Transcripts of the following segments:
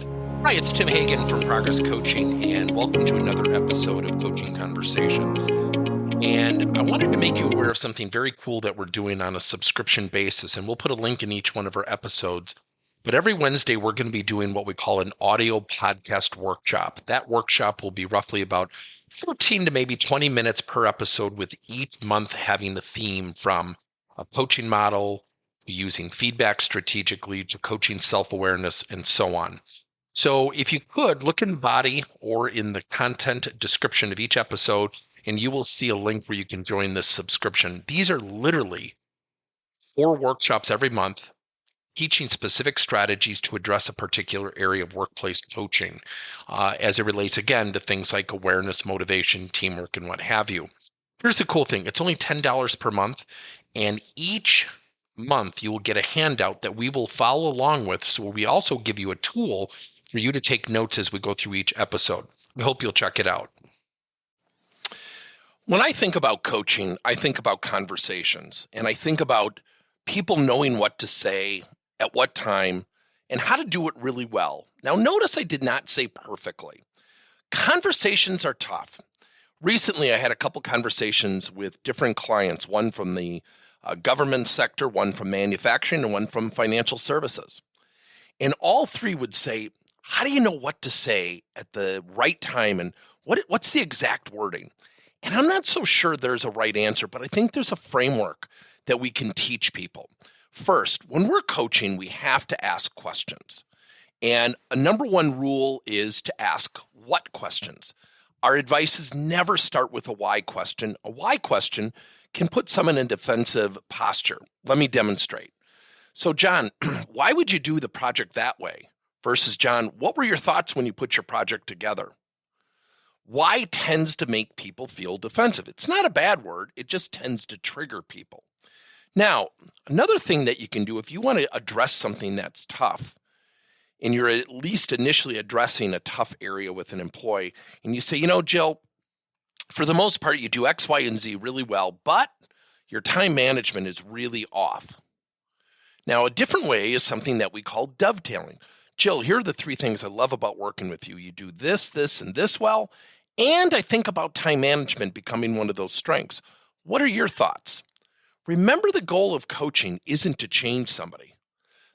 Hi, it's Tim Hagen from Progress Coaching, and welcome to another episode of Coaching Conversations. And I wanted to make you aware of something very cool that we're doing on a subscription basis, and we'll put a link in each one of our episodes. But every Wednesday, we're going to be doing what we call an audio podcast workshop. That workshop will be roughly about 14 to maybe 20 minutes per episode, with each month having a theme from a coaching model, using feedback strategically, to coaching self-awareness, and so on. So if you could, look in the body or in the content description of each episode, and you will see a link where you can join this subscription. These are literally 4 workshops every month, teaching specific strategies to address a particular area of workplace coaching, as it relates, again, to things like awareness, motivation, teamwork, and what have you. Here's the cool thing. It's only $10 per month, and each month you will get a handout that we will follow along with. So we also give you a tool for you to take notes as we go through each episode. We hope you'll check it out. When I think about coaching, I think about conversations, and I think about people knowing what to say at what time and how to do it really well. Now, notice I did not say perfectly. Conversations are tough. Recently, I had a couple conversations with different clients, one from the government sector, one from manufacturing, and one from financial services. And all 3 would say, how do you know what to say at the right time, and what's the exact wording? And I'm not so sure there's a right answer, but I think there's a framework that we can teach people. First, when we're coaching, we have to ask questions. And a number 1 rule is to ask what questions. Our advice is never start with a why question. A why question can put someone in defensive posture. Let me demonstrate. So, John, why would you do the project that way? Versus, John, what were your thoughts when you put your project together? Why tends to make people feel defensive. It's not a bad word. It just tends to trigger people. Now, another thing that you can do if you want to address something that's tough, and you're at least initially addressing a tough area with an employee, and you say, Jill, for the most part, you do X, Y, and Z really well, but your time management is really off. Now, a different way is something that we call dovetailing. Jill, here are the 3 things I love about working with you. You do this, this, and this well, and I think about time management becoming one of those strengths. What are your thoughts? Remember, the goal of coaching isn't to change somebody.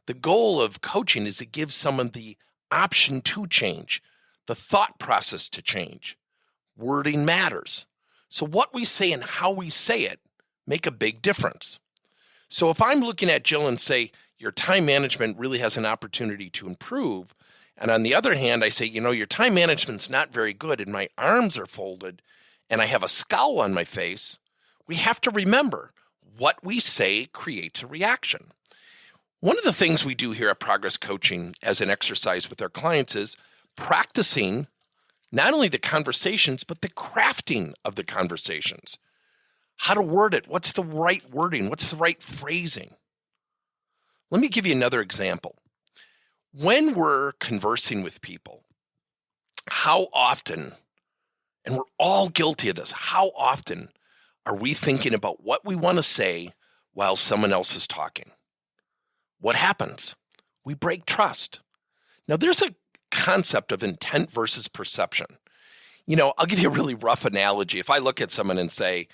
The goal of coaching is to give someone the option to change, the thought process to change. Wording matters. So what we say and how we say it make a big difference. So if I'm looking at Jill and say, your time management really has an opportunity to improve, and on the other hand, I say, your time management's not very good, and my arms are folded, and I have a scowl on my face, we have to remember what we say creates a reaction. One of the things we do here at Progress Coaching as an exercise with our clients is practicing not only the conversations, but the crafting of the conversations. How to word it. What's the right wording? What's the right phrasing? Let me give you another example. When we're conversing with people, how often, and we're all guilty of this, how often are we thinking about what we want to say while someone else is talking? What happens? We break trust. Now, there's a concept of intent versus perception. I'll give you a really rough analogy. If I look at someone and say,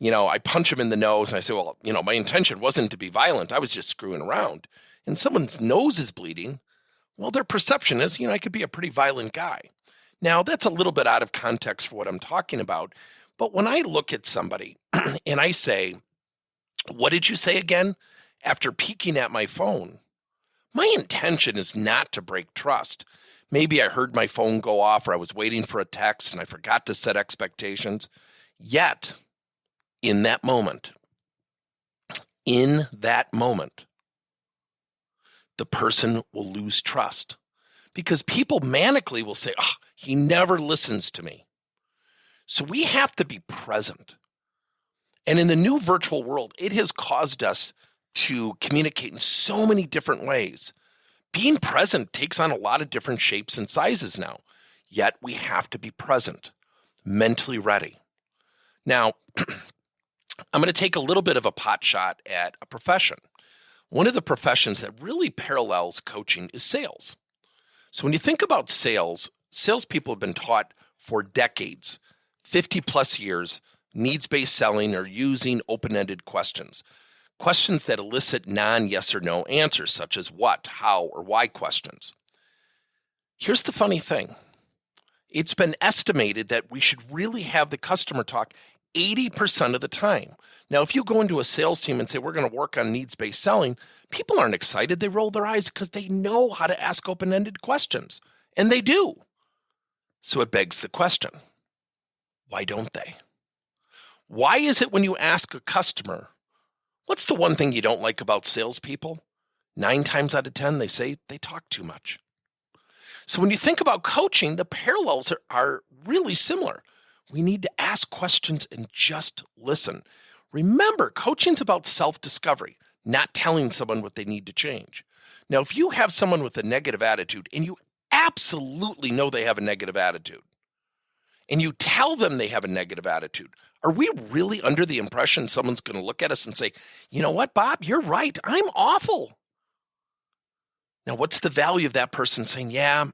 I punch him in the nose and I say, well, my intention wasn't to be violent. I was just screwing around. And someone's nose is bleeding. Well, their perception is, I could be a pretty violent guy. Now, that's a little bit out of context for what I'm talking about. But when I look at somebody and I say, what did you say again? After peeking at my phone, my intention is not to break trust. Maybe I heard my phone go off, or I was waiting for a text and I forgot to set expectations. Yet, in that moment, the person will lose trust, because people manically will say, he never listens to me. So we have to be present. And in the new virtual world, it has caused us to communicate in so many different ways. Being present takes on a lot of different shapes and sizes now, yet we have to be present, mentally ready. Now, I'm going to take a little bit of a pot shot at a profession. One of the professions that really parallels coaching is sales. So when you think about sales, salespeople have been taught for decades, 50 plus years, needs-based selling or using open-ended questions. Questions that elicit non-yes or no answers, such as what, how, or why questions. Here's the funny thing. It's been estimated that we should really have the customer talk 80% of the time. Now, if you go into a sales team and say, we're going to work on needs-based selling, people aren't excited. They roll their eyes because they know how to ask open-ended questions. And they do. So it begs the question, why don't they? Why is it when you ask a customer, what's the one thing you don't like about salespeople? 9 times out of 10, they say they talk too much. So when you think about coaching, the parallels are really similar. We need to ask questions and just listen. Remember, coaching's about self-discovery, not telling someone what they need to change. Now, if you have someone with a negative attitude, and you absolutely know they have a negative attitude, and you tell them they have a negative attitude, are we really under the impression someone's going to look at us and say, you know what, Bob, you're right, I'm awful? Now, what's the value of that person saying, yeah,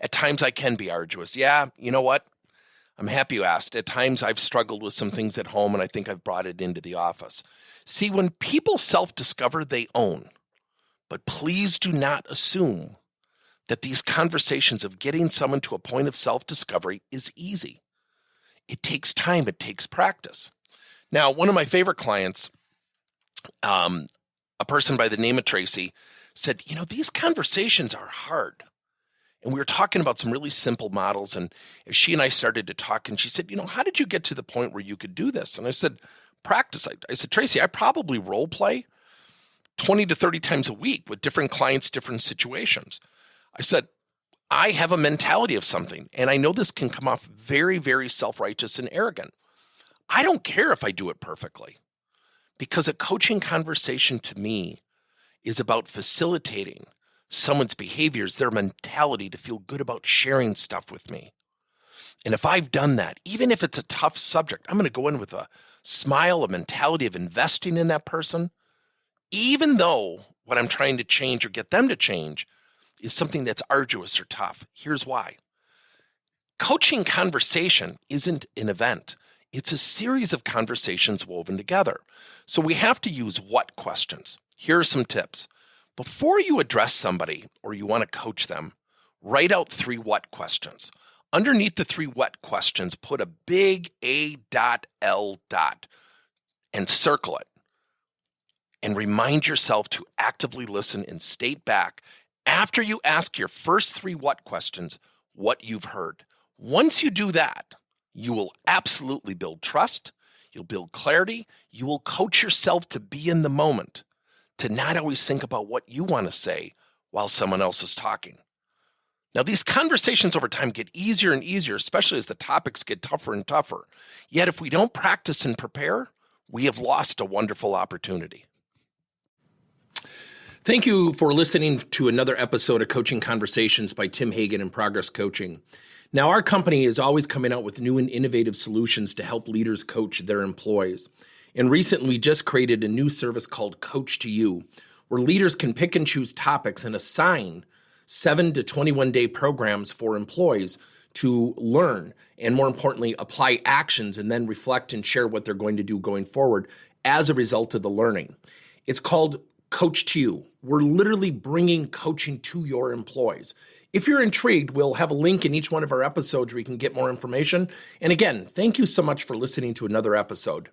at times I can be arduous. Yeah, you know what? I'm happy you asked. At times I've struggled with some things at home, and I think I've brought it into the office. See, when people self-discover, they own. But please do not assume that these conversations of getting someone to a point of self-discovery is easy. It takes time. It takes practice. Now, one of my favorite clients, a person by the name of Tracy, said, these conversations are hard. And we were talking about some really simple models. And she and I started to talk, and she said, how did you get to the point where you could do this? And I said, practice. I said, Tracy, I probably role play 20 to 30 times a week with different clients, different situations. I said, I have a mentality of something, and I know this can come off very, very self-righteous and arrogant. I don't care if I do it perfectly, because a coaching conversation to me is about facilitating someone's behaviors, their mentality to feel good about sharing stuff with me. And if I've done that, even if it's a tough subject, I'm going to go in with a smile, a mentality of investing in that person, even though what I'm trying to change or get them to change is something that's arduous or tough. Here's why. Coaching conversation isn't an event. It's a series of conversations woven together. So we have to use what questions. Here are some tips. Before you address somebody or you want to coach them, write out 3 what questions. Underneath the 3 what questions, put a big A.L. and circle it. And remind yourself to actively listen and state back after you ask your first 3 what questions, what you've heard. Once you do that, you will absolutely build trust. You'll build clarity. You will coach yourself to be in the moment, to not always think about what you want to say while someone else is talking. Now, these conversations over time get easier and easier, especially as the topics get tougher and tougher. Yet if we don't practice and prepare, we have lost a wonderful opportunity. Thank you for listening to another episode of Coaching Conversations by Tim Hagen and Progress Coaching. Now, our company is always coming out with new and innovative solutions to help leaders coach their employees. And recently, we just created a new service called Coach to You, where leaders can pick and choose topics and assign 7 to 21-day programs for employees to learn and, more importantly, apply actions and then reflect and share what they're going to do going forward as a result of the learning. It's called Coach to You. We're literally bringing coaching to your employees. If you're intrigued, we'll have a link in each one of our episodes where you can get more information. And again, thank you so much for listening to another episode.